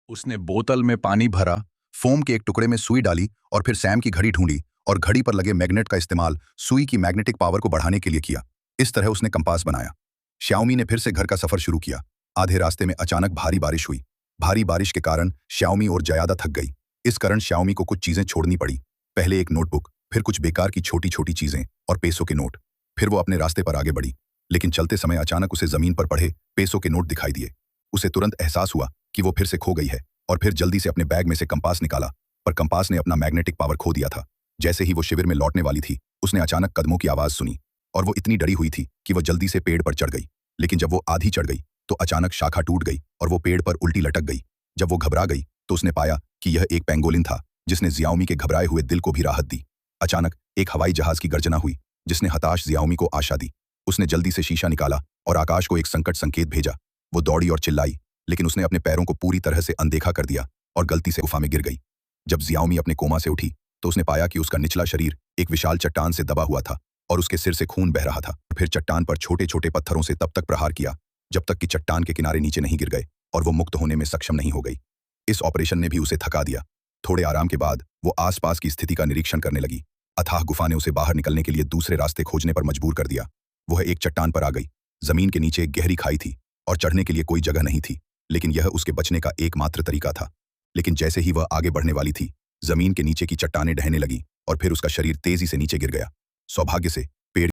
उसने बोतल में पानी भरा, फोम के एक टुकड़े में सुई डाली और फिर सैम की घड़ी ढूंढी और घड़ी पर लगे मैग्नेट का इस्तेमाल सुई की मैग्नेटिक पावर को बढ़ाने के लिए किया। इस तरह उसने कंपास बनाया। श्याओमी ने फिर से घर का सफर शुरू किया। आधे रास्ते में अचानक भारी बारिश हुई। भारी बारिश के कारण श्याओमी और जयादा थक गई। इस कारण श्याओमी को कुछ चीजें छोड़नी पड़ी। पहले एक नोटबुक, फिर कुछ बेकार की छोटी छोटी चीजें और पैसों के नोट। फिर वो अपने रास्ते पर आगे बढ़ी, लेकिन चलते समय अचानक उसे जमीन पर पड़े पैसों के नोट दिखाई दिए। उसे तुरंत एहसास हुआ कि वो फिर से खो गई है और फिर जल्दी से अपने बैग में से कंपास निकाला, पर कंपास ने अपना मैग्नेटिक पावर खो दिया था। जैसे ही वो शिविर में लौटने वाली थी, उसने अचानक कदमों की आवाज सुनी और वो इतनी डरी हुई थी कि वो जल्दी से पेड़ पर चढ़ गई। लेकिन जब वो आधी चढ़ गई तो अचानक शाखा टूट गई और वो पेड़ पर उल्टी लटक गई। जब वो घबरा गई तो उसने पाया कि यह एक पेंगोलिन था, जिसने जियाओमी के घबराए हुए दिल को भी राहत दी। अचानक एक हवाई जहाज की गर्जना हुई, जिसने हताश जियाओमी को आशा दी। उसने जल्दी से शीशा निकाला और आकाश को एक संकट संकेत भेजा। वो दौड़ी और चिल्लाई, लेकिन उसने अपने पैरों को पूरी तरह से अनदेखा कर दिया और गलती से गुफा में गिर गई। जब जियाओमी अपने कोमा से उठी तो उसने पाया कि उसका निचला शरीर एक विशाल चट्टान से दबा हुआ था और उसके सिर से खून बह रहा था। फिर चट्टान पर छोटे छोटे पत्थरों से तब तक प्रहार किया जब तक कि चट्टान के किनारे नीचे नहीं गिर गए और वो मुक्त होने में सक्षम नहीं हो गई। इस ऑपरेशन ने भी उसे थका दिया। थोड़े आराम के बाद वो आसपास की स्थिति का निरीक्षण करने लगी। अथाह गुफा ने उसे बाहर निकलने के लिए दूसरे रास्ते खोजने पर मजबूर कर दिया। वह एक चट्टान पर आ गई। जमीन के नीचे एक गहरी खाई थी और चढ़ने के लिए कोई जगह नहीं थी, लेकिन यह उसके बचने का एकमात्र तरीका था। लेकिन जैसे ही वह आगे बढ़ने वाली थी, जमीन के नीचे की चट्टानें ढहने लगी और फिर उसका शरीर तेजी से नीचे गिर गया। सौभाग्य से